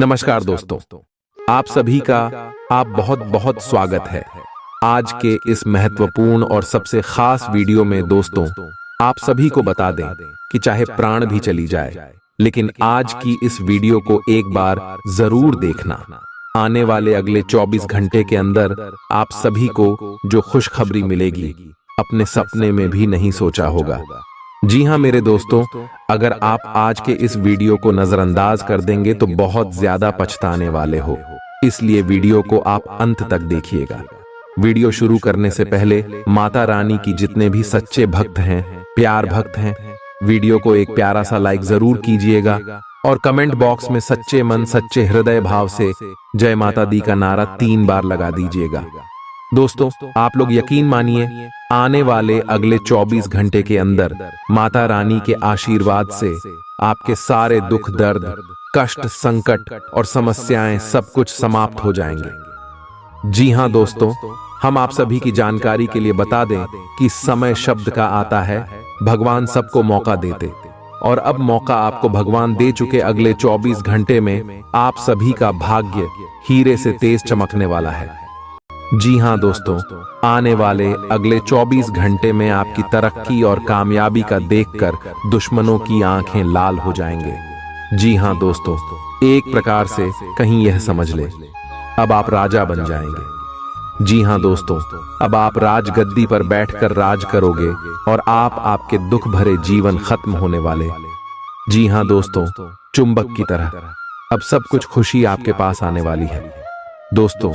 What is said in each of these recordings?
नमस्कार दोस्तों, आप सभी का आप बहुत बहुत स्वागत है आज के इस महत्वपूर्ण और सबसे खास वीडियो में। दोस्तों, आप सभी को बता दें कि चाहे प्राण भी चली जाए, लेकिन आज की इस वीडियो को एक बार जरूर देखना। आने वाले अगले 24 घंटे के अंदर आप सभी को जो खुशखबरी मिलेगी, अपने सपने में भी नहीं सोचा होगा। जी हाँ मेरे दोस्तों, अगर आप आज के इस वीडियो को नजरअंदाज कर देंगे तो बहुत ज्यादा पछताने वाले हो। इसलिए वीडियो को आप अंत तक देखिएगा। वीडियो शुरू करने से पहले माता रानी की जितने भी सच्चे भक्त हैं, प्यार भक्त हैं, वीडियो को एक प्यारा सा लाइक जरूर कीजिएगा और कमेंट बॉक्स में सच्चे मन सच्चे हृदय भाव से जय माता दी का नारा 3 बार लगा दीजिएगा। दोस्तों, आप लोग यकीन मानिए, आने वाले अगले 24 घंटे के अंदर माता रानी के आशीर्वाद से आपके सारे दुख दर्द, कष्ट, संकट और समस्याएं सब कुछ समाप्त हो जाएंगे। जी हां दोस्तों, हम आप सभी की जानकारी के लिए बता दें कि समय शब्द का आता है, भगवान सबको मौका देते, और अब मौका आपको भगवान दे चुके। अगले 24 घंटे में आप सभी का भाग्य हीरे से तेज चमकने वाला है। जी हां दोस्तों, आने वाले अगले 24 घंटे में आपकी तरक्की और कामयाबी का देखकर दुश्मनों की आंखें लाल हो जाएंगे। जी हां दोस्तों, एक प्रकार से कहीं यह समझ ले, अब आप राजा बन जाएंगे। जी हां दोस्तों, अब आप राजगद्दी पर बैठकर राज करोगे और आपके दुख भरे जीवन खत्म होने वाले। जी हां दोस्तों, चुंबक की तरह अब सब कुछ खुशी आपके पास आने वाली है। दोस्तों,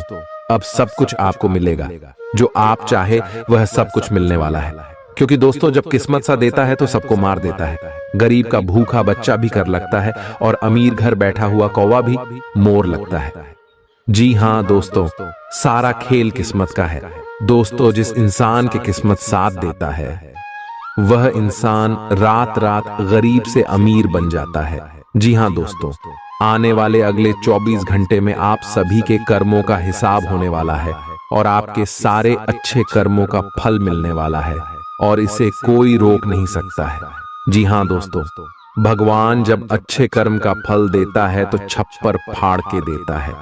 अब सब कुछ आपको मिलेगा, जो आप चाहे वह सब कुछ मिलने वाला है। क्योंकि दोस्तों, जब किस्मत सा देता है तो सबको मार देता है। गरीब का भूखा बच्चा भी कर लगता है और अमीर घर बैठा हुआ कौवा भी मोर लगता है। जी हां दोस्तों, सारा खेल किस्मत का है। दोस्तों, जिस इंसान की किस्मत साथ देता है वह इंसान रात रात गरीब से अमीर बन जाता है। जी हां दोस्तों, आने वाले अगले 24 घंटे में आप सभी के कर्मों का हिसाब होने वाला है और आपके सारे अच्छे कर्मों का फल मिलने वाला है और इसे कोई रोक नहीं सकता है। जी हां दोस्तों, भगवान जब अच्छे कर्म का फल देता है तो छप्पर फाड़ के देता है,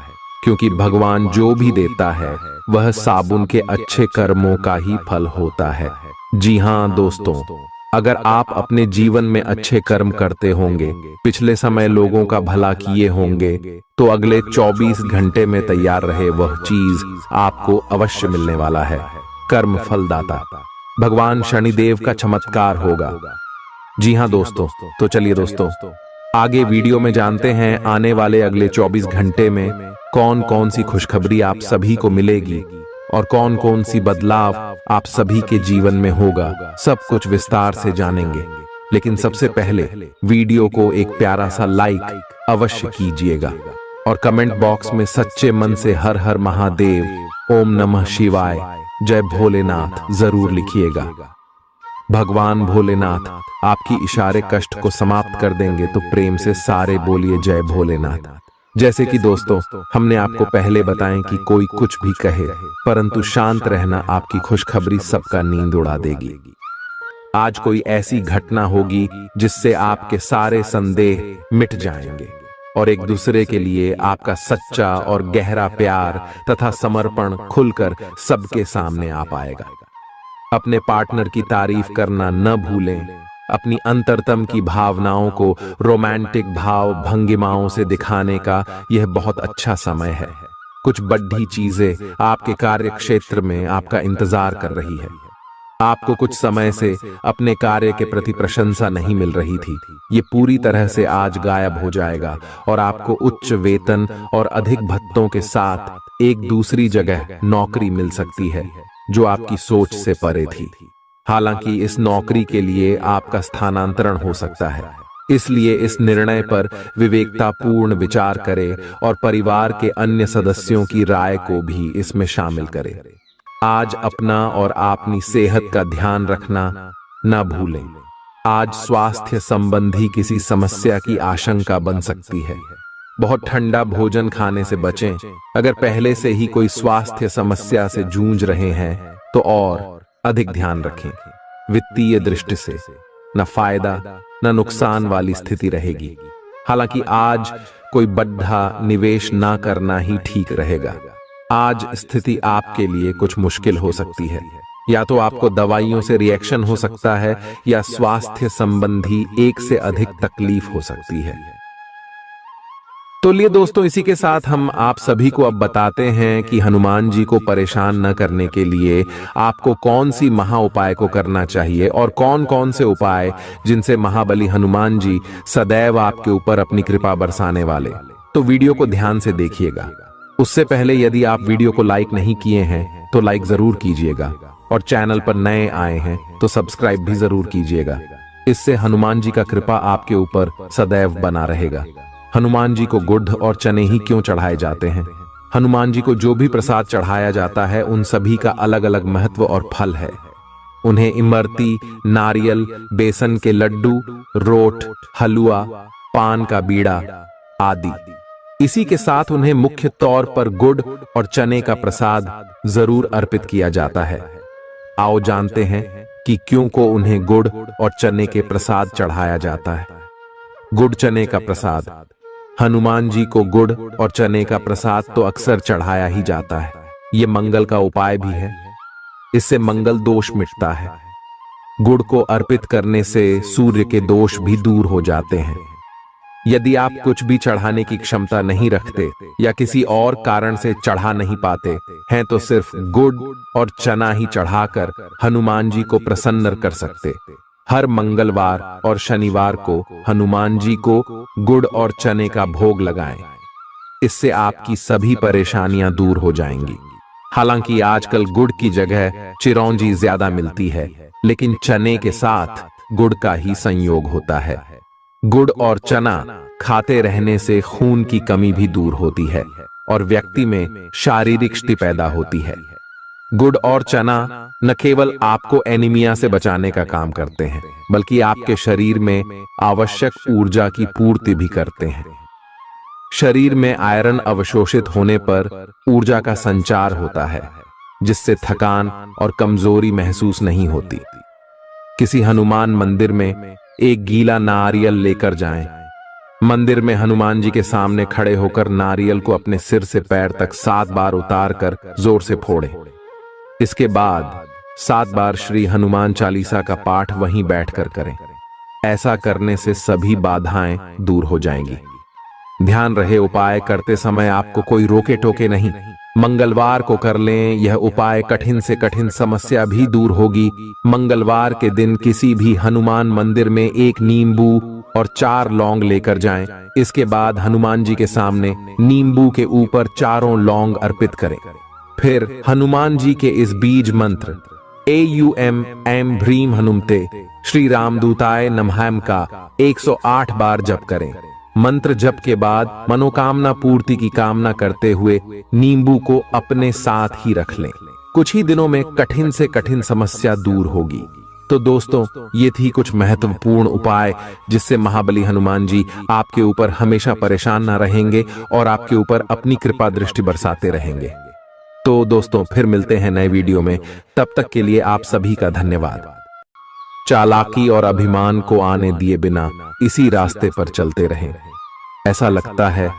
क्योंकि भगवान जो भी देता है वह साबुन के अच्छे कर्मों का ही फल होता है। जी हां दोस्तों, अगर आप अपने जीवन में अच्छे कर्म करते होंगे, पिछले समय लोगों का भला किए होंगे, तो अगले 24 घंटे में तैयार रहे वह चीज आपको अवश्य मिलने वाला है। कर्म फलदाता भगवान शनिदेव का चमत्कार होगा। जी हां दोस्तों, तो चलिए दोस्तों, आगे वीडियो में जानते हैं आने वाले अगले 24 घंटे में कौन कौन सी खुशखबरी आप सभी को मिलेगी और कौन कौन सी बदलाव आप सभी के जीवन में होगा। सब कुछ विस्तार से जानेंगे, लेकिन सबसे पहले वीडियो को एक प्यारा सा लाइक अवश्य कीजिएगा और कमेंट बॉक्स में सच्चे मन से हर हर महादेव, ओम नमः शिवाय, जय भोलेनाथ जरूर लिखिएगा। भगवान भोलेनाथ आपकी इशारे कष्ट को समाप्त कर देंगे, तो प्रेम से सारे बोलिए जय भोलेनाथ। जैसे कि दोस्तों, हमने आपको पहले बताएं कि कोई कुछ भी कहे, परंतु शांत रहना आपकी खुशखबरी सबका नींद उड़ा देगी। आज कोई ऐसी घटना होगी जिससे आपके सारे संदेह मिट जाएंगे और एक दूसरे के लिए आपका सच्चा और गहरा प्यार तथा समर्पण खुलकर सबके सामने आ पाएगा। अपने पार्टनर की तारीफ करना न भूलें। अपनी अंतरतम की भावनाओं को रोमांटिक भाव भंगिमाओं से दिखाने का यह बहुत अच्छा समय है। कुछ बड़ी चीजें आपके कार्य क्षेत्र में आपका इंतजार कर रही है। आपको कुछ समय से अपने कार्य के प्रति प्रशंसा नहीं मिल रही थी, ये पूरी तरह से आज गायब हो जाएगा और आपको उच्च वेतन और अधिक भत्तों के साथ एक दूसरी जगह नौकरी मिल सकती है जो आपकी सोच से परे थी। हालांकि इस नौकरी के लिए आपका स्थानांतरण हो सकता है, इसलिए इस निर्णय पर विवेकतापूर्ण विचार करें और परिवार के अन्य सदस्यों की राय को भी इसमें शामिल करें। आज अपना और अपनी सेहत का ध्यान रखना न भूलें। आज स्वास्थ्य संबंधी किसी समस्या की आशंका बन सकती है। बहुत ठंडा भोजन खाने से बचें। अगर पहले से ही कोई स्वास्थ्य समस्या से जूझ रहे हैं तो और अधिक ध्यान रखें। वित्तीय दृष्टि से न फायदा न नुकसान वाली स्थिति रहेगी। हालांकि आज कोई बड़ा निवेश ना करना ही ठीक रहेगा। आज स्थिति आपके लिए कुछ मुश्किल हो सकती है। या तो आपको दवाइयों से रिएक्शन हो सकता है या स्वास्थ्य संबंधी एक से अधिक तकलीफ हो सकती है। तो लिए दोस्तों, इसी के साथ हम आप सभी को अब बताते हैं कि हनुमान जी को परेशान न करने के लिए आपको कौन सी महा उपाय को करना चाहिए और कौन कौन से उपाय जिनसे महाबली हनुमान जी सदैव आपके ऊपर अपनी कृपा बरसाने वाले। तो वीडियो को ध्यान से देखिएगा। उससे पहले यदि आप वीडियो को लाइक नहीं किए हैं तो लाइक जरूर कीजिएगा और चैनल पर नए आए हैं तो सब्सक्राइब भी जरूर कीजिएगा। इससे हनुमान जी का कृपा आपके ऊपर सदैव बना रहेगा। हनुमान जी को गुड़ और चने ही क्यों चढ़ाए जाते हैं? हनुमान जी को जो भी प्रसाद चढ़ाया जाता है उन सभी का अलग अलग महत्व और फल है। उन्हें इमरती, नारियल, बेसन के लड्डू, रोट, हलवा, पान का बीड़ा आदि। इसी के साथ उन्हें मुख्य तौर पर गुड़ और चने का प्रसाद जरूर अर्पित किया जाता है। आओ जानते हैं कि क्यों को उन्हें गुड़ और चने के प्रसाद चढ़ाया जाता है। गुड़ चने का प्रसाद। हनुमान जी को गुड़ और चने का प्रसाद तो अक्सर चढ़ाया ही जाता है। ये मंगल का उपाय भी है। इससे मंगल दोष मिटता है। गुड़ को अर्पित करने से सूर्य के दोष भी दूर हो जाते हैं। यदि आप कुछ भी चढ़ाने की क्षमता नहीं रखते या किसी और कारण से चढ़ा नहीं पाते हैं तो सिर्फ गुड़ और चना ही चढ़ाकर हनुमान जी को प्रसन्न कर सकते। हर मंगलवार और शनिवार को हनुमान जी को गुड़ और चने का भोग लगाएं। इससे आपकी सभी परेशानियां दूर हो जाएंगी। हालांकि आजकल गुड़ की जगह चिरौंजी ज्यादा मिलती है, लेकिन चने के साथ गुड़ का ही संयोग होता है। गुड़ और चना खाते रहने से खून की कमी भी दूर होती है और व्यक्ति में शारीरिक शक्ति पैदा होती है। गुड़ और चना न केवल आपको एनीमिया से बचाने का काम करते हैं, बल्कि आपके शरीर में आवश्यक ऊर्जा की पूर्ति भी करते हैं। शरीर में आयरन अवशोषित होने पर ऊर्जा का संचार होता है, जिससे थकान और कमजोरी महसूस नहीं होती। किसी हनुमान मंदिर में एक गीला नारियल लेकर जाएं। मंदिर में हनुमान जी के सामने खड़े होकर नारियल को अपने सिर से पैर तक 7 बार उतारकर जोर से फोड़ें। इसके बाद 7 बार श्री हनुमान चालीसा का पाठ वहीं बैठकर करें। ऐसा करने से सभी बाधाएं दूर हो जाएंगी। ध्यान रहे, उपाय करते समय आपको कोई रोके टोके नहीं। मंगलवार को कर लें। यह उपाय कठिन से कठिन समस्या भी दूर होगी। मंगलवार के दिन किसी भी हनुमान मंदिर में एक नींबू और 4 लौंग लेकर जाएं। इसके बाद हनुमान जी के सामने नींबू के ऊपर 4 लौंग अर्पित करें। फिर हनुमान जी के इस बीज मंत्र AUM ऐं ह्रीं हनुमते श्री रामदूताय नमः का 108 बार जप करें। मंत्र जप के बाद मनोकामना पूर्ति की कामना करते हुए नींबू को अपने साथ ही रख लें। कुछ ही दिनों में कठिन से कठिन समस्या दूर होगी। तो दोस्तों, ये थी कुछ महत्वपूर्ण उपाय जिससे महाबली हनुमान जी आपके ऊपर हमेशा परेशान ना रहेंगे और आपके ऊपर अपनी कृपा दृष्टि बरसाते रहेंगे। तो दोस्तों, फिर मिलते हैं नए वीडियो में। तब तक के लिए आप सभी का धन्यवाद। चालाकी और अभिमान को आने दिए बिना इसी रास्ते पर चलते रहें। ऐसा लगता है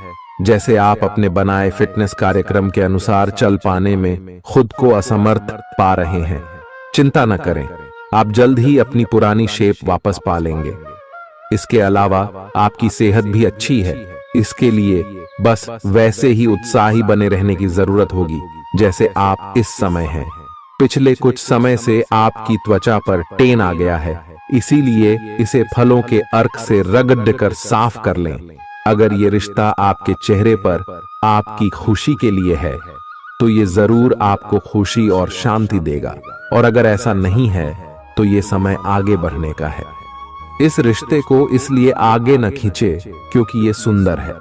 जैसे आप अपने बनाए फिटनेस कार्यक्रम के अनुसार चल पाने में खुद को असमर्थ पा रहे हैं। चिंता न करें, आप जल्द ही अपनी पुरानी शेप वापस पा लेंगे। इसके अलावा आपकी सेहत भी अच्छी है। इसके लिए बस वैसे ही उत्साही बने रहने की जरूरत होगी जैसे आप इस समय हैं। पिछले कुछ समय से आपकी त्वचा पर टेन आ गया है, इसीलिए इसे फलों के अर्क से रगड़ कर साफ कर लें। अगर ये रिश्ता आपके चेहरे पर आपकी खुशी के लिए है तो ये जरूर आपको खुशी और शांति देगा, और अगर ऐसा नहीं है तो ये समय आगे बढ़ने का है। इस रिश्ते को इसलिए आगे न खींचे क्योंकि ये सुंदर है।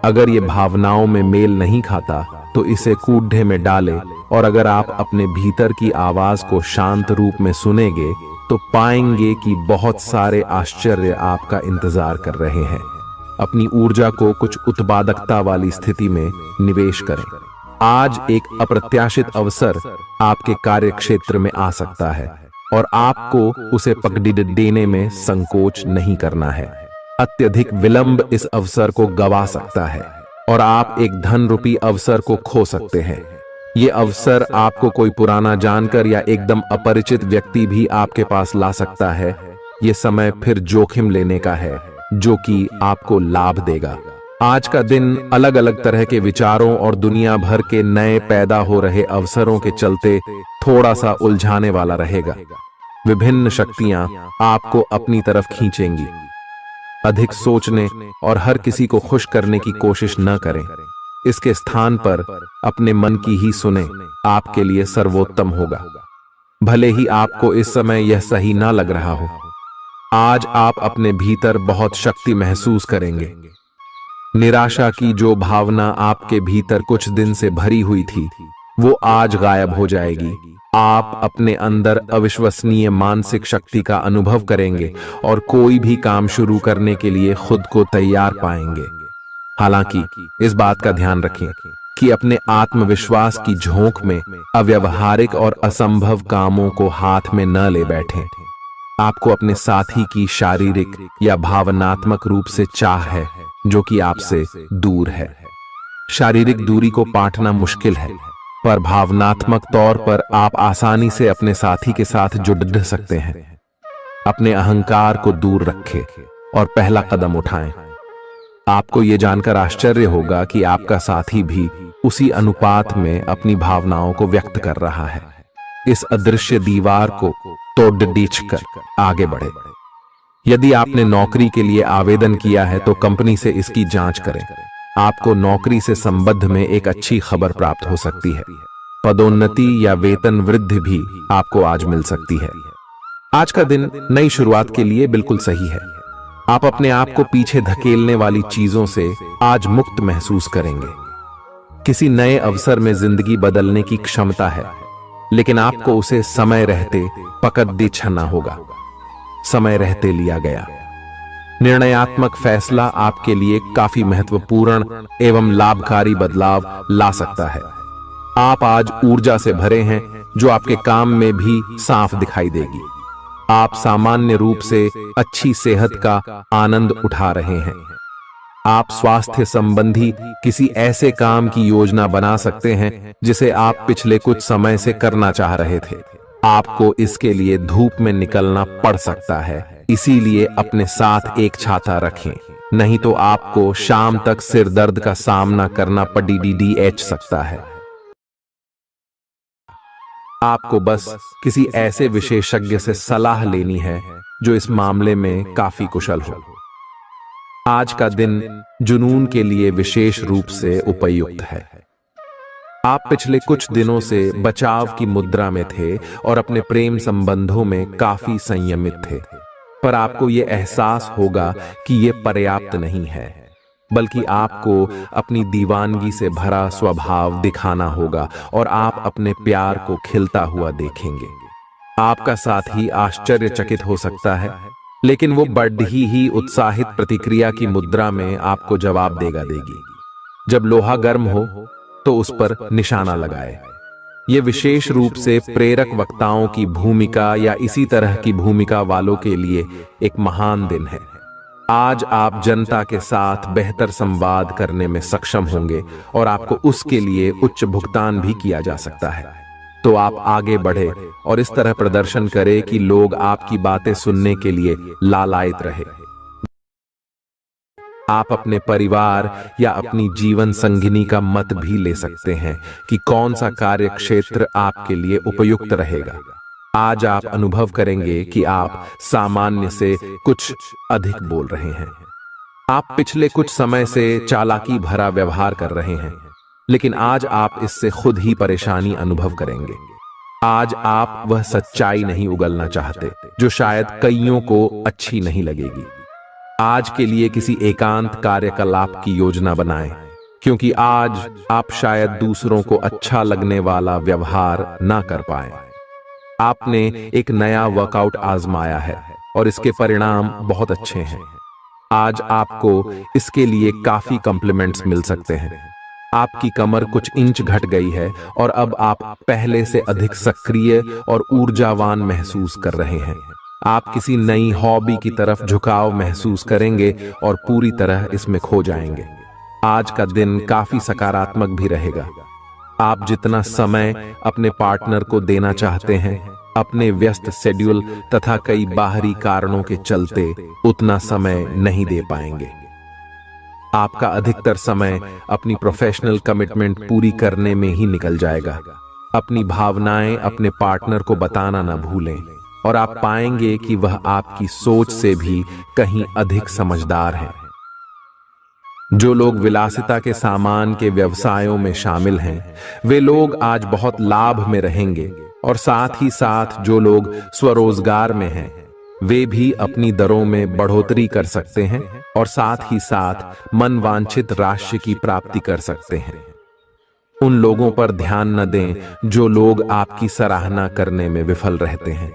अगर ये भावनाओं में मेल नहीं खाता तो इसे कूढ़े में डाले, और अगर आप अपने भीतर की आवाज को शांत रूप में सुनेंगे तो पाएंगे कि बहुत सारे आश्चर्य आपका इंतजार कर रहे हैं। अपनी ऊर्जा को कुछ उत्पादकता वाली स्थिति में निवेश करें। आज एक अप्रत्याशित अवसर आपके कार्य क्षेत्र में आ सकता है और आपको उसे पकड़ देने में संकोच नहीं करना है। अत्यधिक विलंब इस अवसर को गवा सकता है और आप एक धन रूपी अवसर को खो सकते हैं। ये अवसर आपको कोई पुराना जानकर या एकदम अपरिचित व्यक्ति भी आपके पास ला सकता है। ये समय फिर जोखिम लेने का है जो कि आपको लाभ देगा। आज का दिन अलग अलग तरह के विचारों और दुनिया भर के नए पैदा हो रहे अवसरों के चलते थोड़ा सा उलझाने वाला रहेगा। विभिन्न शक्तियां आपको अपनी तरफ खींचेंगी। अधिक सोचने और हर किसी को खुश करने की कोशिश न करें। इसके स्थान पर अपने मन की ही सुने, आपके लिए सर्वोत्तम होगा। भले ही आपको इस समय यह सही ना लग रहा हो, आज आप अपने भीतर बहुत शक्ति महसूस करेंगे। निराशा की जो भावना आपके भीतर कुछ दिन से भरी हुई थी, वो आज गायब हो जाएगी। आप अपने अंदर अविश्वसनीय मानसिक शक्ति का अनुभव करेंगे और कोई भी काम शुरू करने के लिए खुद को तैयार पाएंगे। हालांकि इस बात का ध्यान रखें कि अपने आत्मविश्वास की झोंक में अव्यावहारिक और असंभव कामों को हाथ में न ले बैठें। आपको अपने साथी की शारीरिक या भावनात्मक रूप से चाह है जो कि आपसे दूर है। शारीरिक दूरी को पाटना मुश्किल है, पर भावनात्मक तौर पर आप आसानी से अपने साथी के साथ जुड़ सकते हैं। अपने अहंकार को दूर रखें और पहला कदम उठाएं। आपको यह जानकर आश्चर्य होगा कि आपका साथी भी उसी अनुपात में अपनी भावनाओं को व्यक्त कर रहा है। इस अदृश्य दीवार को तोड़ आगे बढ़े। यदि आपने नौकरी के लिए आवेदन किया है तो कंपनी से इसकी जांच करें। आपको नौकरी से संबंध में एक अच्छी खबर प्राप्त हो सकती है। पदोन्नति या वेतन वृद्धि भी आपको आज मिल सकती है। आज का दिन नई शुरुआत के लिए बिल्कुल सही है। आप अपने आप को पीछे धकेलने वाली चीजों से आज मुक्त महसूस करेंगे। किसी नए अवसर में जिंदगी बदलने की क्षमता है, लेकिन आपको उसे समय रहते पकड़ दे छना होगा। समय रहते लिया गया निर्णयात्मक फैसला आपके लिए काफी महत्वपूर्ण एवं लाभकारी बदलाव ला सकता है। आप आज ऊर्जा से भरे हैं जो आपके काम में भी साफ दिखाई देगी। आप सामान्य रूप से अच्छी सेहत का आनंद उठा रहे हैं। आप स्वास्थ्य संबंधी किसी ऐसे काम की योजना बना सकते हैं जिसे आप पिछले कुछ समय से करना चाह रहे थे। आपको इसके लिए धूप में निकलना पड़ सकता है, इसीलिए अपने साथ एक छाता रखें, नहीं तो आपको शाम तक सिर दर्द का सामना करना पड़ सकता है। आपको बस किसी ऐसे विशेषज्ञ से सलाह लेनी है जो इस मामले में काफी कुशल हो। आज का दिन जुनून के लिए विशेष रूप से उपयुक्त है। आप पिछले कुछ दिनों से बचाव की मुद्रा में थे और अपने प्रेम संबंधों में काफी संयमित थे, पर आपको यह एहसास होगा कि यह पर्याप्त नहीं है, बल्कि आपको अपनी दीवानगी से भरा स्वभाव दिखाना होगा और आप अपने प्यार को खिलता हुआ देखेंगे। आपका साथी आश्चर्यचकित हो सकता है, लेकिन वो बड़ी ही उत्साहित प्रतिक्रिया की मुद्रा में आपको जवाब देगी। जब लोहा गर्म हो तो उस पर निशाना लगाए। ये विशेष रूप से प्रेरक वक्ताओं की भूमिका या इसी तरह की भूमिका वालों के लिए एक महान दिन है। आज आप जनता के साथ बेहतर संवाद करने में सक्षम होंगे और आपको उसके लिए उच्च भुगतान भी किया जा सकता है। तो आप आगे बढ़े और इस तरह प्रदर्शन करें कि लोग आपकी बातें सुनने के लिए लालायित रहे। आप अपने परिवार या अपनी जीवन संगिनी का मत भी ले सकते हैं कि कौन सा कार्य क्षेत्र आपके लिए उपयुक्त रहेगा। आज आप अनुभव करेंगे कि आप सामान्य से कुछ अधिक बोल रहे हैं। आप पिछले कुछ समय से चालाकी भरा व्यवहार कर रहे हैं, लेकिन आज आप इससे खुद ही परेशानी अनुभव करेंगे। आज आप वह सच्चाई नहीं उगलना चाहते जो शायद कईयों को अच्छी नहीं लगेगी। आज के लिए किसी एकांत कार्यकलाप की योजना बनाएं, क्योंकि आज आप शायद दूसरों को अच्छा लगने वाला व्यवहार ना कर पाए। आपने एक नया वर्कआउट आजमाया है और इसके परिणाम बहुत अच्छे हैं। आज आपको इसके लिए काफी कॉम्प्लीमेंट्स मिल सकते हैं। आपकी कमर कुछ इंच घट गई है और अब आप पहले से अधिक सक्रिय और ऊर्जावान महसूस कर रहे हैं। आप किसी नई हॉबी की तरफ झुकाव महसूस करेंगे और पूरी तरह इसमें खो जाएंगे। आज का दिन काफी सकारात्मक भी रहेगा। आप जितना समय अपने पार्टनर को देना चाहते हैं, अपने व्यस्त शेड्यूल तथा कई बाहरी कारणों के चलते उतना समय नहीं दे पाएंगे। आपका अधिकतर समय अपनी प्रोफेशनल कमिटमेंट पूरी करने में ही निकल जाएगा। अपनी भावनाएं अपने पार्टनर को बताना न भूलें और आप पाएंगे कि वह आपकी सोच से भी कहीं अधिक समझदार है। जो लोग विलासिता के सामान के व्यवसायों में शामिल हैं, वे लोग आज बहुत लाभ में रहेंगे और साथ ही साथ जो लोग स्वरोजगार में हैं, वे भी अपनी दरों में बढ़ोतरी कर सकते हैं और साथ ही साथ मनवांछित राशि की प्राप्ति कर सकते हैं। उन लोगों पर ध्यान न दें जो लोग आपकी सराहना करने में विफल रहते हैं।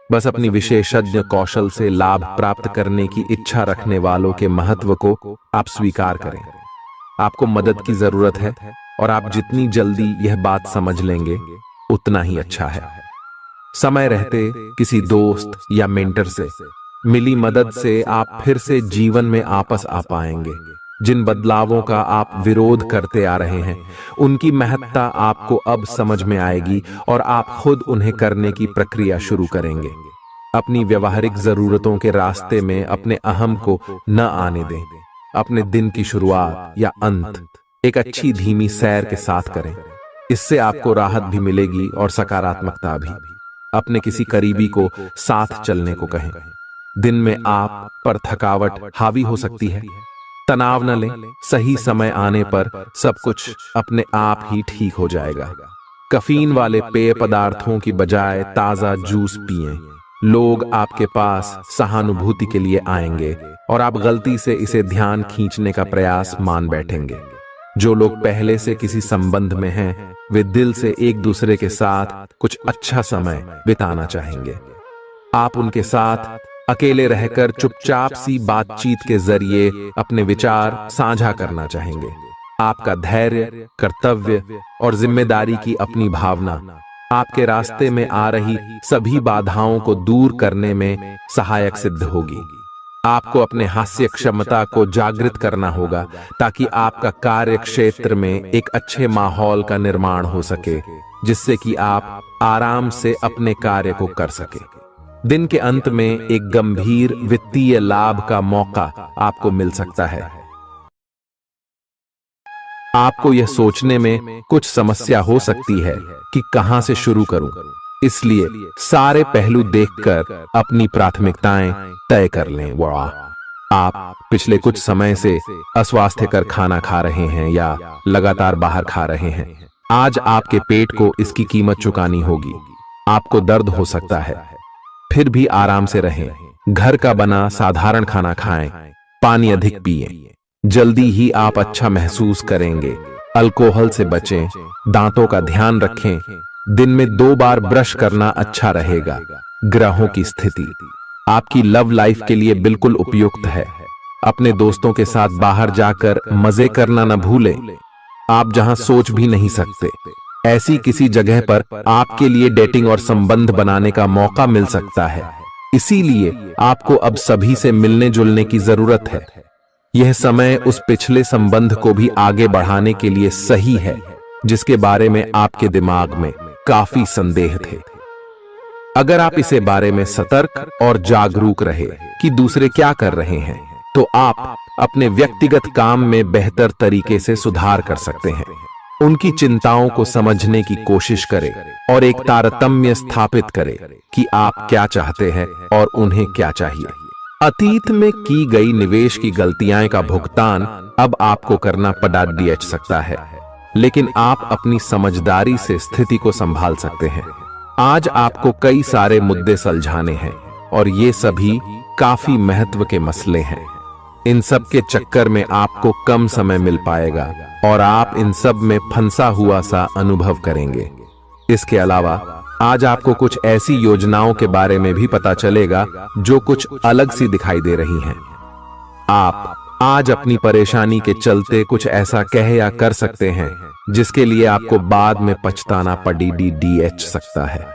बस अपनी विशेषज्ञ कौशल से लाभ प्राप्त करने की इच्छा रखने वालों के महत्व को आप स्वीकार करें। आपको मदद की जरूरत है और आप जितनी जल्दी यह बात समझ लेंगे उतना ही अच्छा है। समय रहते किसी दोस्त या मेंटर से मिली मदद से आप फिर से जीवन में वापस आ पाएंगे। जिन बदलावों का आप विरोध करते आ रहे हैं, उनकी महत्ता आपको अब समझ में आएगी और आप खुद उन्हें करने की प्रक्रिया शुरू करेंगे। अपनी व्यवहारिक जरूरतों के रास्ते में अपने अहम को न आने दें। अपने दिन की शुरुआत या अंत एक अच्छी धीमी सैर के साथ करें। इससे आपको राहत भी मिलेगी और सकारात्मकता भी। अपने किसी करीबी को साथ चलने को कहें। दिन में आप पर थकावट हावी हो सकती है, तनाव न लें। सही समय आने पर सब कुछ अपने आप ही ठीक हो जाएगा। कैफीन वाले पेय पदार्थों की बजाय ताजा जूस पिएं। लोग आपके पास सहानुभूति के लिए आएंगे और आप गलती से इसे ध्यान खींचने का प्रयास मान बैठेंगे। जो लोग पहले से किसी संबंध में हैं, वे दिल से एक दूसरे के साथ कुछ अच्छा समय बिताना चाहेंगे। आप उनके साथ अकेले रहकर चुपचाप सी बातचीत के जरिए अपने विचार साझा करना चाहेंगे। आपका धैर्य, कर्तव्य और जिम्मेदारी की अपनी भावना आपके रास्ते में आ रही सभी बाधाओं को दूर करने में सहायक सिद्ध होगी। आपको अपने हास्य क्षमता को जागृत करना होगा ताकि आपका कार्य क्षेत्र में एक अच्छे माहौल का निर्माण हो सके, जिससे कि आप आराम से अपने कार्य को कर सके। दिन के अंत में एक गंभीर वित्तीय लाभ का मौका आपको मिल सकता है। आपको यह सोचने में कुछ समस्या हो सकती है कि कहां से शुरू करूं, इसलिए सारे पहलू देखकर अपनी प्राथमिकताएं तय कर लें। आप पिछले कुछ समय से अस्वास्थ्यकर खाना खा रहे हैं या लगातार बाहर खा रहे हैं। आज आपके पेट को इसकी कीमत चुकानी होगी। आपको दर्द हो सकता है, फिर भी आराम से रहें। घर का बना साधारण खाना खाएं, पानी अधिक पिएं। जल्दी ही आप अच्छा महसूस करेंगे। अल्कोहल से बचें, दांतों का ध्यान रखें। दिन में 2 बार ब्रश करना अच्छा रहेगा। ग्रहों की स्थिति आपकी लव लाइफ के लिए बिल्कुल उपयुक्त है। अपने दोस्तों के साथ बाहर जाकर मजे करना न भूलें। आप जहां सोच भी नहीं सकते, ऐसी किसी जगह पर आपके लिए डेटिंग और संबंध बनाने का मौका मिल सकता है। इसीलिए आपको अब सभी से मिलने जुलने की जरूरत है। यह समय उस पिछले संबंध को भी आगे बढ़ाने के लिए सही है जिसके बारे में आपके दिमाग में काफी संदेह थे। अगर आप इसे बारे में सतर्क और जागरूक रहे कि दूसरे क्या कर रहे हैं, तो आप अपने व्यक्तिगत काम में बेहतर तरीके से सुधार कर सकते हैं। उनकी चिंताओं को समझने की कोशिश करें और एक तारतम्य स्थापित करें कि आप क्या चाहते हैं और उन्हें क्या चाहिए। अतीत में की गई निवेश की गलतियां का भुगतान अब आपको करना पड़ सकता है, लेकिन आप अपनी समझदारी से स्थिति को संभाल सकते हैं। आज आपको कई सारे मुद्दे सुलझाने हैं और ये सभी काफी महत्व के मसले हैं। इन सब के चक्कर में आपको कम समय मिल पाएगा और आप इन सब में फंसा हुआ सा अनुभव करेंगे। इसके अलावा आज आपको कुछ ऐसी योजनाओं के बारे में भी पता चलेगा जो कुछ अलग सी दिखाई दे रही हैं। आप आज अपनी परेशानी के चलते कुछ ऐसा कह या कर सकते हैं जिसके लिए आपको बाद में पछताना पड़ सकता है।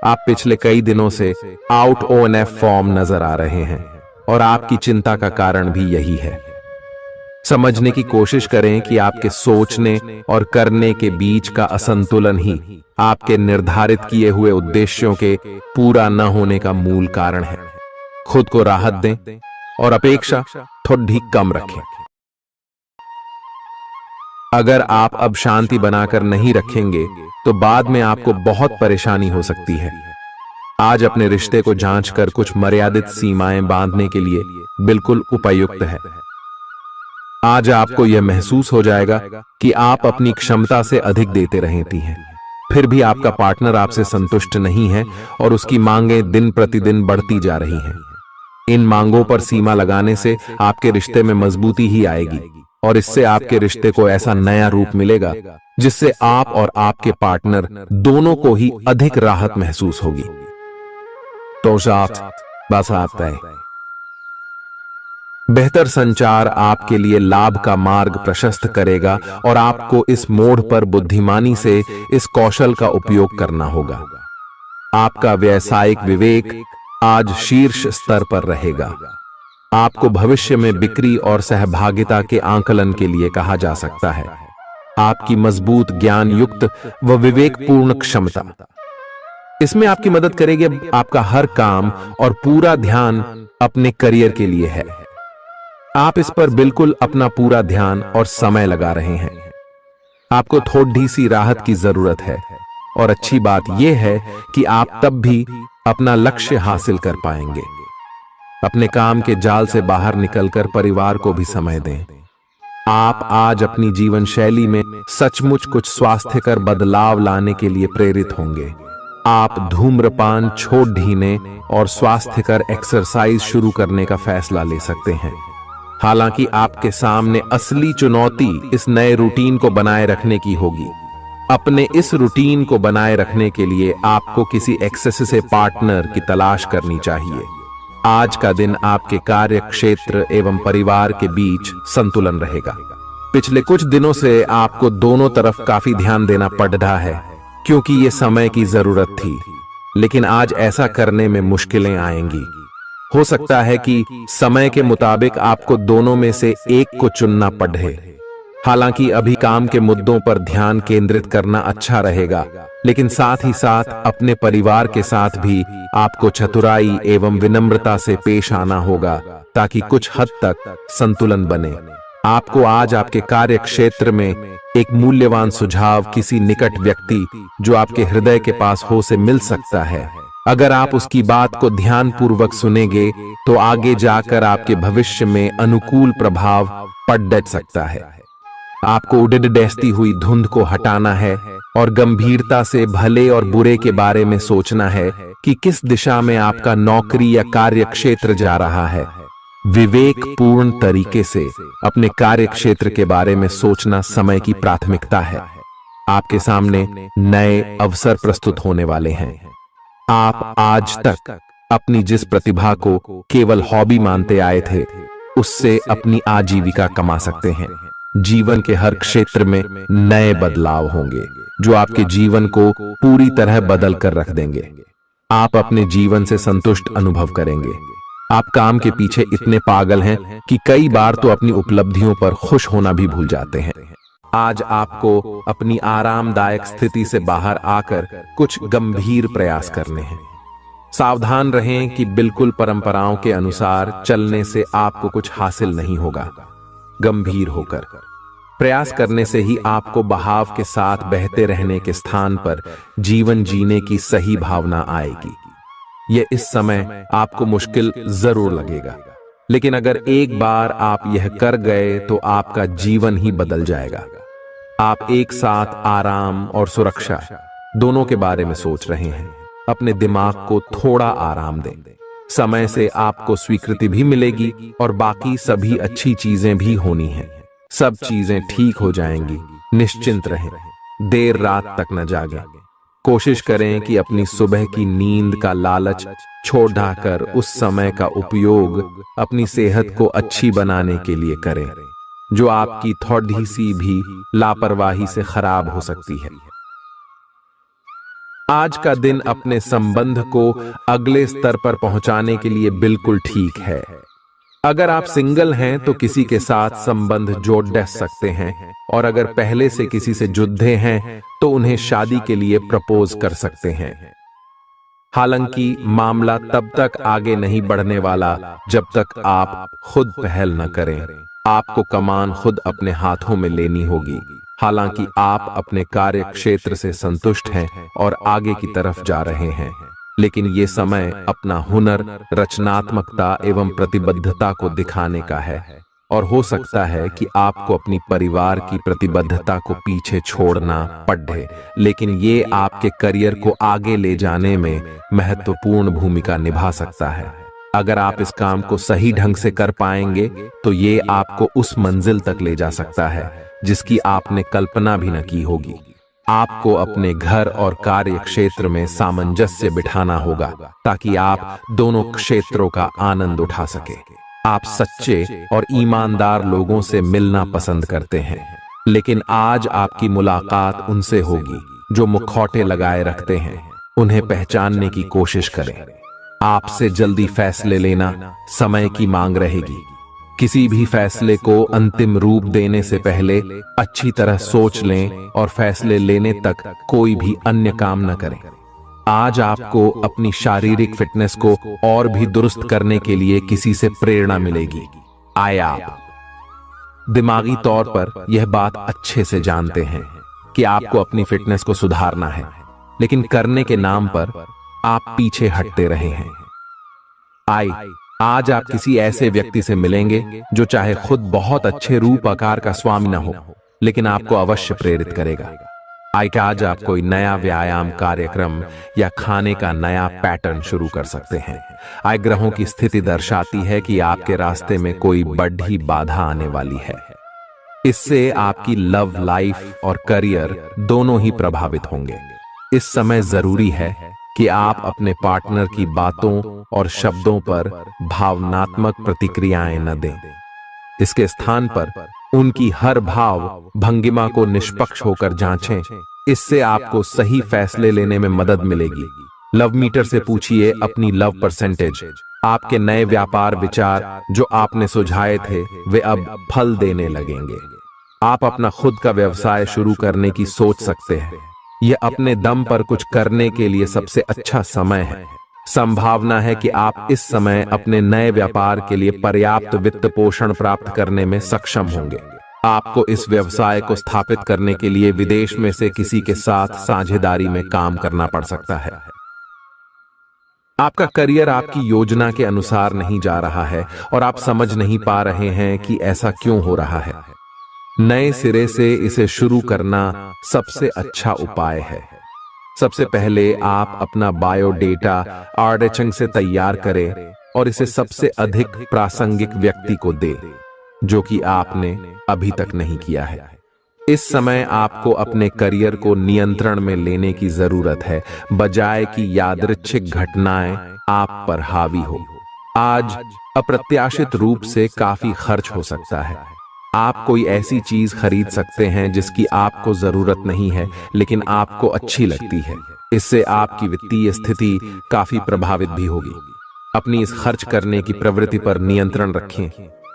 आप पिछले कई दिनों से आउट ONF फॉर्म नजर आ रहे हैं और आपकी चिंता का कारण भी यही है। समझने की कोशिश करें कि आपके सोचने और करने के बीच का असंतुलन ही आपके निर्धारित किए हुए उद्देश्यों के पूरा न होने का मूल कारण है। खुद को राहत दें और अपेक्षा थोड़ी कम रखें। अगर आप अब शांति बनाकर नहीं रखेंगे तो बाद में आपको बहुत परेशानी हो सकती है। आज अपने रिश्ते को जांचकर कुछ मर्यादित सीमाएं बांधने के लिए बिल्कुल उपयुक्त है। आज आपको यह महसूस हो जाएगा कि आप अपनी क्षमता से अधिक देते रहती हैं, फिर भी आपका पार्टनर आपसे संतुष्ट नहीं है और उसकी मांगें दिन प्रतिदिन बढ़ती जा रही हैं। इन मांगों पर सीमा लगाने से आपके रिश्ते में मजबूती ही आएगी और इससे आपके रिश्ते को ऐसा नया रूप मिलेगा जिससे आप और आपके पार्टनर दोनों को ही अधिक राहत महसूस होगी। तो बस आता है। बेहतर संचार आपके लिए लाभ का मार्ग प्रशस्त करेगा और आपको इस मोड़ पर बुद्धिमानी से इस कौशल का उपयोग करना होगा। आपका व्यावसायिक विवेक आज शीर्ष स्तर पर रहेगा। आपको भविष्य में बिक्री और सहभागिता के आंकलन के लिए कहा जा सकता है। आपकी मजबूत ज्ञान युक्त व विवेकपूर्ण क्षमता इसमें आपकी मदद करेगी। आपका हर काम और पूरा ध्यान अपने करियर के लिए है। आप इस पर बिल्कुल अपना पूरा ध्यान और समय लगा रहे हैं। आपको थोड़ी सी राहत की जरूरत है और अच्छी बात यह है कि आप तब भी अपना लक्ष्य हासिल कर पाएंगे। अपने काम के जाल से बाहर निकलकर परिवार को भी समय दें। आप आज अपनी जीवन शैली में सचमुच कुछ स्वास्थ्यकर बदलाव लाने के लिए प्रेरित होंगे। आप धूम्रपान छोड़ देने और स्वास्थ्यकर एक्सरसाइज शुरू करने का फैसला ले सकते हैं। हालांकि आपके सामने असली चुनौती इस नए रूटीन को बनाए रखने की होगी। अपने इस रूटीन को बनाए रखने के लिए आपको किसी एक्सेस से पार्टनर की तलाश करनी चाहिए। आज का दिन आपके कार्य क्षेत्र एवं परिवार के बीच संतुलन रहेगा। पिछले कुछ दिनों से आपको दोनों तरफ काफी ध्यान देना पड़ रहा है क्योंकि ये समय की जरूरत थी, लेकिन आज ऐसा करने में मुश्किलें आएंगी। हो सकता है कि समय के मुताबिक आपको दोनों में से एक को चुनना पड़े। हालांकि अभी काम के मुद्दों पर ध्यान केंद्रित करना अच्छा रहेगा, लेकिन साथ ही साथ अपने परिवार के साथ भी आपको चतुराई एवं विनम्रता से पेश आना होगा ताकि कुछ हद तक संतुलन बने। आपको आज आपके कार्य क्षेत्र में एक मूल्यवान सुझाव किसी निकट व्यक्ति जो आपके हृदय के पास हो से मिल सकता है। अगर आप उसकी बात को ध्यानपूर्वक सुनेंगे तो आगे जाकर आपके भविष्य में अनुकूल प्रभाव पड़ सकता है। आपको उड़ती हुई धुंध को हटाना है और गंभीरता से भले और बुरे के बारे में सोचना है कि किस दिशा में आपका नौकरी या कार्य क्षेत्र जा रहा है। विवेकपूर्ण तरीके से अपने कार्य क्षेत्र के बारे में सोचना समय की प्राथमिकता है। आपके सामने नए अवसर प्रस्तुत होने वाले हैं। आप आज तक अपनी जिस प्रतिभा को केवल हॉबी मानते आए थे, उससे अपनी आजीविका कमा सकते हैं। जीवन के हर क्षेत्र में नए बदलाव होंगे जो आपके जीवन को पूरी तरह बदल कर रख देंगे। आप अपने जीवन से संतुष्ट अनुभव करेंगे। आप काम के पीछे इतने पागल हैं कि कई बार तो अपनी उपलब्धियों पर खुश होना भी भूल जाते हैं। आज आपको अपनी आरामदायक स्थिति से बाहर आकर कुछ गंभीर प्रयास करने हैं। सावधान रहें कि बिल्कुल परंपराओं के अनुसार चलने से आपको कुछ हासिल नहीं होगा। गंभीर होकर प्रयास करने से ही आपको बहाव के साथ बहते रहने के स्थान पर जीवन जीने की सही भावना आएगी। यह इस समय आपको मुश्किल जरूर लगेगा, लेकिन अगर एक बार आप यह कर गए तो आपका जीवन ही बदल जाएगा। आप एक साथ आराम और सुरक्षा दोनों के बारे में सोच रहे हैं। अपने दिमाग को थोड़ा आराम दें। समय से आपको स्वीकृति भी मिलेगी और बाकी सभी अच्छी चीजें भी होनी हैं। सब चीजें ठीक हो जाएंगी। निश्चिंत रहें। देर रात तक न जागें। कोशिश करें कि अपनी सुबह की नींद का लालच छोड़कर उस समय का उपयोग अपनी सेहत को अच्छी बनाने के लिए करें, जो आपकी थोड़ी सी भी लापरवाही से खराब हो सकती है। आज का दिन अपने संबंध को अगले स्तर पर पहुंचाने के लिए बिल्कुल ठीक है। अगर आप सिंगल हैं तो किसी के साथ संबंध जोड़ सकते हैं, और अगर पहले से किसी से जुड़े हैं तो उन्हें शादी के लिए प्रपोज कर सकते हैं। हालांकि मामला तब तक आगे नहीं बढ़ने वाला जब तक आप खुद पहल न करें। आपको कमान खुद अपने हाथों में लेनी होगी। हालांकि आप अपने कार्य क्षेत्र से संतुष्ट हैं और आगे की तरफ जा रहे हैं, लेकिन ये समय अपना हुनर, रचनात्मकता एवं प्रतिबद्धता को दिखाने का है। और हो सकता है कि आपको अपनी परिवार की प्रतिबद्धता को पीछे छोड़ना पड़े, लेकिन ये आपके करियर को आगे ले जाने में महत्वपूर्ण भूमिका निभा सकता है। अगर आप इस काम को सही ढंग से कर पाएंगे तो ये आपको उस मंजिल तक ले जा सकता है जिसकी आपने कल्पना भी न की होगी। आपको अपने घर और कार्य क्षेत्र में सामंजस्य बिठाना होगा ताकि आप दोनों क्षेत्रों का आनंद उठा सके। आप सच्चे और ईमानदार लोगों से मिलना पसंद करते हैं, लेकिन आज आपकी मुलाकात उनसे होगी जो मुखौटे लगाए रखते हैं। उन्हें पहचानने की कोशिश करें। आपसे जल्दी फैसले लेना समय की मांग रहेगी। किसी भी फैसले को अंतिम रूप देने से पहले अच्छी तरह सोच लें और फैसले लेने तक कोई भी अन्य काम न करें। आज आपको अपनी शारीरिक फिटनेस को और भी दुरुस्त करने के लिए किसी से प्रेरणा मिलेगी। आप दिमागी तौर पर यह बात अच्छे से जानते हैं कि आपको अपनी फिटनेस को सुधारना है, लेकिन करने के नाम पर आप पीछे हटते रहे हैं। आज आप किसी ऐसे व्यक्ति से मिलेंगे जो चाहे खुद बहुत अच्छे रूप आकार का स्वामी न हो, लेकिन आपको अवश्य प्रेरित करेगा। आज आप कोई नया व्यायाम कार्यक्रम या खाने का नया पैटर्न शुरू कर सकते हैं। ग्रहों की स्थिति दर्शाती है कि आपके रास्ते में कोई बड़ी बाधा आने वाली है। इससे आपकी लव लाइफ और करियर दोनों ही प्रभावित होंगे। इस समय जरूरी है कि आप अपने पार्टनर की बातों और शब्दों पर भावनात्मक प्रतिक्रियाएं न दें। इसके स्थान पर उनकी हर भाव भंगिमा को निष्पक्ष होकर जांचें। इससे आपको सही फैसले लेने में मदद मिलेगी। लव मीटर से पूछिए अपनी लव परसेंटेज। आपके नए व्यापार विचार जो आपने सुझाए थे वे अब फल देने लगेंगे। आप अपना खुद का व्यवसाय शुरू करने की सोच सकते हैं। यह अपने दम पर कुछ करने के लिए सबसे अच्छा समय है। संभावना है कि आप इस समय अपने नए व्यापार के लिए पर्याप्त वित्त पोषण प्राप्त करने में सक्षम होंगे। आपको इस व्यवसाय को स्थापित करने के लिए विदेश में से किसी के साथ साझेदारी में काम करना पड़ सकता है। आपका करियर आपकी योजना के अनुसार नहीं जा रहा है और आप समझ नहीं पा रहे हैं कि ऐसा क्यों हो रहा है। नए सिरे से इसे शुरू करना सबसे अच्छा उपाय है। सबसे पहले आप अपना बायोडेटा आर्डेचंग से तैयार करें और इसे सबसे अधिक प्रासंगिक व्यक्ति को दें जो कि आपने अभी तक नहीं किया है। इस समय आपको अपने करियर को नियंत्रण में लेने की जरूरत है, बजाय कि यादृच्छिक घटनाएं आप पर हावी हो। आज अप्रत्याशित रूप से काफी खर्च हो सकता है। आप कोई ऐसी चीज खरीद सकते हैं जिसकी आपको जरूरत नहीं है लेकिन आपको अच्छी लगती है। इससे आपकी वित्तीय स्थिति काफी प्रभावित भी होगी। अपनी इस खर्च करने की प्रवृत्ति पर नियंत्रण रखें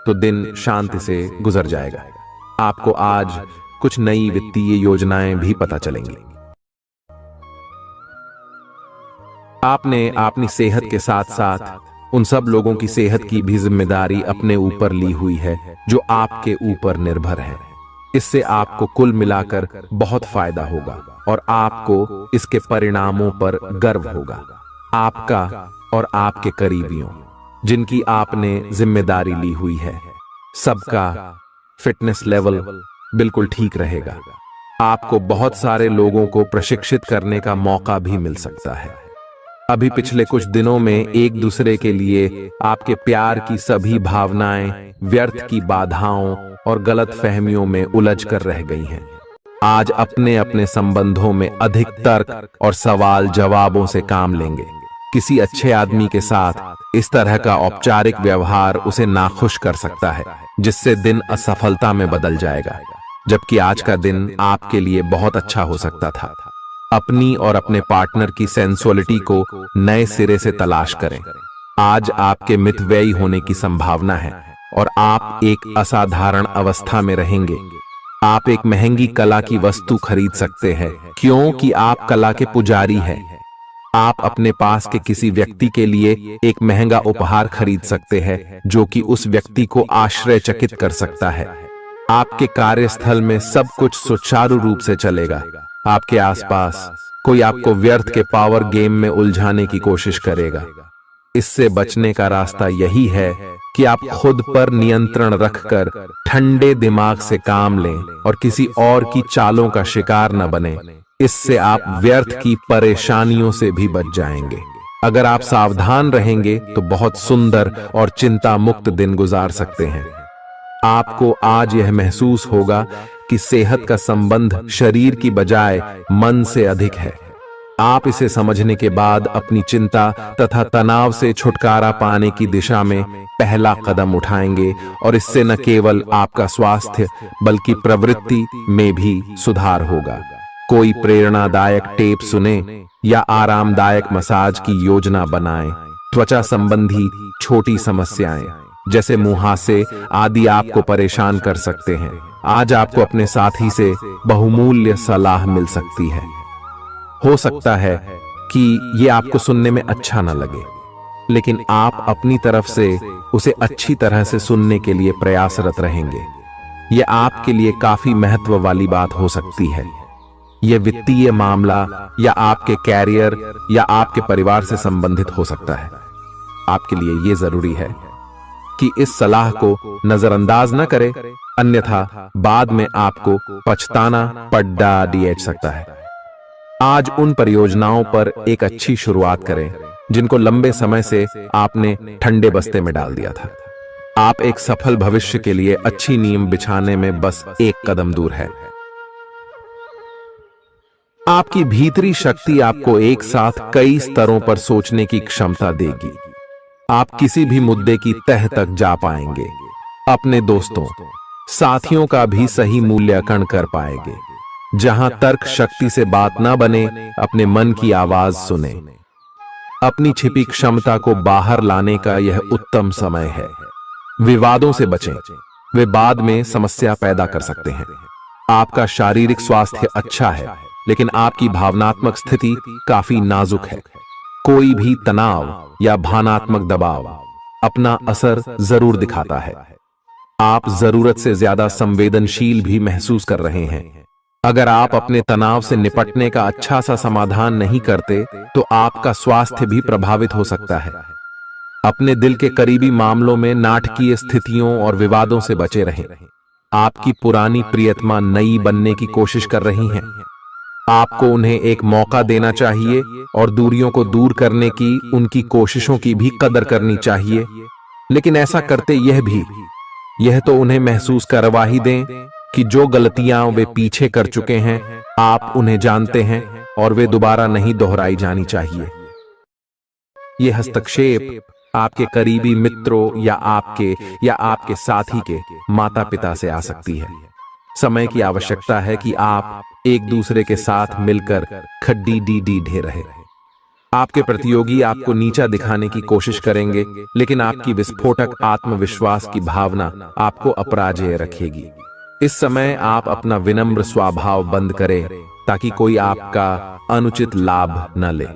तो दिन शांति से गुजर जाएगा। आपको आज कुछ नई वित्तीय योजनाएं भी पता चलेंगी। आपने अपनी सेहत के साथ साथ उन सब लोगों की सेहत की भी जिम्मेदारी अपने ऊपर ली हुई है जो आपके ऊपर निर्भर है। इससे आपको कुल मिलाकर बहुत फायदा होगा और आपको इसके परिणामों पर गर्व होगा। आपका और आपके करीबियों जिनकी आपने जिम्मेदारी ली हुई है, सबका फिटनेस लेवल बिल्कुल ठीक रहेगा। आपको बहुत सारे लोगों को प्रशिक्षित करने का मौका भी मिल सकता है। अभी पिछले कुछ दिनों में एक दूसरे के लिए आपके प्यार की सभी भावनाएं व्यर्थ की बाधाओं और गलत फहमियों में उलझ कर रह गई हैं। आज अपने अपने संबंधों में अधिक तर्क और सवाल जवाबों से काम लेंगे। किसी अच्छे आदमी के साथ इस तरह का औपचारिक व्यवहार उसे नाखुश कर सकता है, जिससे दिन असफलता में बदल जाएगा, जबकि आज का दिन आपके लिए बहुत अच्छा हो सकता था। अपनी और अपने पार्टनर की सेंसुअलिटी को नए सिरे से तलाश करें। आज आपके मितव्ययी होने की संभावना है और आप एक असाधारण अवस्था में रहेंगे। आप एक महंगी कला की वस्तु खरीद सकते हैं क्योंकि आप कला के पुजारी हैं। आप अपने पास के किसी व्यक्ति के लिए एक महंगा उपहार खरीद सकते हैं जो कि उस व्यक्ति को आश्चर्यचकित कर सकता है। आपके कार्यस्थल में सब कुछ सुचारू रूप से चलेगा। आपके आसपास कोई आपको व्यर्थ के पावर गेम में उलझाने की कोशिश करेगा। इससे बचने का रास्ता यही है कि आप खुद पर नियंत्रण रखकर ठंडे दिमाग से काम लें और किसी और की चालों का शिकार न बने। इससे आप व्यर्थ की परेशानियों से भी बच जाएंगे। अगर आप सावधान रहेंगे तो बहुत सुंदर और चिंता मुक्त दिन गुजार सकते हैं। आपको आज यह महसूस होगा कि सेहत का संबंध शरीर की बजाय मन से अधिक है। आप इसे समझने के बाद अपनी चिंता तथा तनाव से छुटकारा पाने की दिशा में पहला कदम उठाएंगे और इससे न केवल आपका स्वास्थ्य बल्कि प्रवृत्ति में भी सुधार होगा। कोई प्रेरणादायक टेप सुने या आरामदायक मसाज की योजना बनाएं। त्वचा संबंधी छोटी समस्याएं जैसे मुहासे आदि आपको परेशान कर सकते हैं। आज आपको अपने साथी से बहुमूल्य सलाह मिल सकती है। हो सकता है कि यह आपको सुनने में अच्छा न लगे, लेकिन आप अपनी तरफ से उसे अच्छी तरह से सुनने के लिए प्रयासरत रहेंगे। यह आपके लिए काफी महत्व वाली बात हो सकती है। यह वित्तीय मामला या आपके कैरियर या आपके परिवार से संबंधित हो सकता है। आपके लिए यह जरूरी है कि इस सलाह को नजरअंदाज न करें, अन्यथा बाद में आपको पछताना पड़ सकता है। आज उन परियोजनाओं पर एक अच्छी शुरुआत करें जिनको लंबे समय से आपने ठंडे बस्ते में डाल दिया था। आप एक सफल भविष्य के लिए अच्छी नींव बिछाने में बस एक कदम दूर है। आपकी भीतरी शक्ति आपको एक साथ कई स्तरों पर सोचने की क्षमता देगी। आप किसी भी मुद्दे की तह तक जा पाएंगे। अपने दोस्तों, साथियों का भी सही मूल्यांकन कर पाएंगे। जहां तर्क शक्ति से बात ना बने, अपने मन की आवाज सुने। अपनी छिपी क्षमता को बाहर लाने का यह उत्तम समय है। विवादों से बचें, वे बाद में समस्या पैदा कर सकते हैं। आपका शारीरिक स्वास्थ्य अच्छा है, लेकिन आपकी भावनात्मक स्थिति काफी नाजुक है। कोई भी तनाव या भावनात्मक दबाव अपना असर जरूर दिखाता है। आप जरूरत से ज्यादा संवेदनशील भी महसूस कर रहे हैं। अगर आप अपने तनाव से निपटने का अच्छा सा समाधान नहीं करते तो आपका स्वास्थ्य भी प्रभावित हो सकता है। अपने दिल के करीबी मामलों में नाटकीय स्थितियों और विवादों से बचे रहें। आपकी पुरानी प्रियतमा नई बनने की कोशिश कर रही हैं। आपको उन्हें एक मौका देना चाहिए और दूरियों को दूर करने की उनकी कोशिशों की भी कदर करनी चाहिए। लेकिन ऐसा करते यह तो उन्हें महसूस करवा ही दें कि जो गलतियां वे पीछे कर चुके हैं आप उन्हें जानते हैं और वे दोबारा नहीं दोहराई जानी चाहिए। यह हस्तक्षेप आपके करीबी मित्रों या आपके साथी के माता पिता से आ सकती है। समय की आवश्यकता है कि आप एक दूसरे के साथ मिलकर खड्डी ढे रहे। आपके प्रतियोगी आपको नीचा दिखाने की कोशिश करेंगे, लेकिन आपकी विस्फोटक आत्मविश्वास की भावना आपको अपराजेय रखेगी। इस समय आप अपना विनम्र स्वभाव बंद करें ताकि कोई आपका अनुचित लाभ न ले।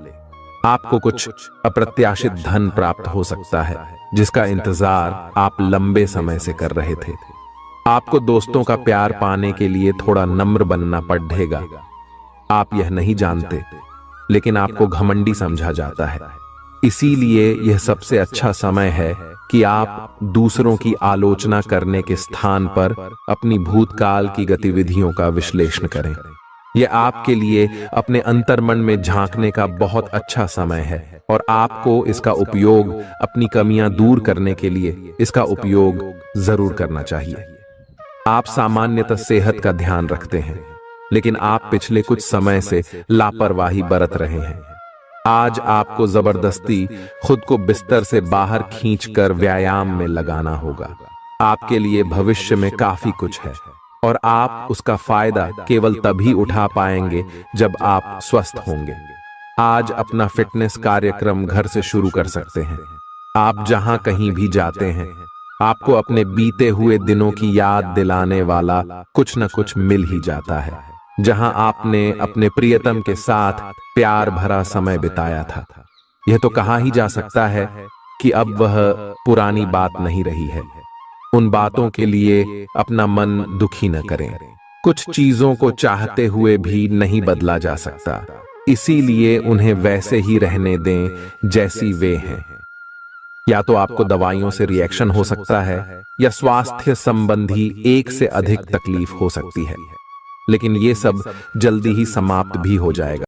आपको कुछ अप्रत्याशित धन प्राप्त हो सकता है जिसका इंतजार आप लंबे समय से कर रहे थे। आपको दोस्तों का प्यार पाने के लिए थोड़ा नम्र बनना पड़ेगा। आप यह नहीं जानते, लेकिन आपको घमंडी समझा जाता है। इसीलिए यह सबसे अच्छा समय है कि आप दूसरों की आलोचना करने के स्थान पर अपनी भूतकाल की गतिविधियों का विश्लेषण करें। यह आपके लिए अपने अंतर्मन में झांकने का बहुत अच्छा समय है और आपको इसका उपयोग अपनी कमियां दूर करने के लिए इसका उपयोग जरूर करना चाहिए। आप सामान्यतः सेहत का ध्यान रखते हैं, लेकिन आप पिछले कुछ समय से लापरवाही बरत रहे हैं। आज आपको जबरदस्ती खुद को बिस्तर से बाहर खींचकर व्यायाम में लगाना होगा। आपके लिए भविष्य में काफी कुछ है। और आप उसका फायदा केवल तभी उठा पाएंगे जब आप स्वस्थ होंगे। आज अपना फिटनेस कार्यक्रम घर से शुरू कर सकते हैं। आप जहां कहीं भी जाते हैं, आपको अपने बीते हुए दिनों की याद दिलाने वाला कुछ न कुछ मिल ही जाता है। जहां आपने अपने प्रियतम के साथ प्यार भरा समय बिताया था, यह तो कहा ही जा सकता है कि अब वह पुरानी बात नहीं रही है। उन बातों के लिए अपना मन दुखी न करें। कुछ चीजों को चाहते हुए भी नहीं बदला जा सकता, इसीलिए उन्हें वैसे ही रहने दें जैसी वे हैं। या तो आपको दवाइयों से रिएक्शन हो सकता है या स्वास्थ्य संबंधी एक से अधिक तकलीफ हो सकती है, लेकिन ये सब जल्दी ही समाप्त भी हो जाएगा।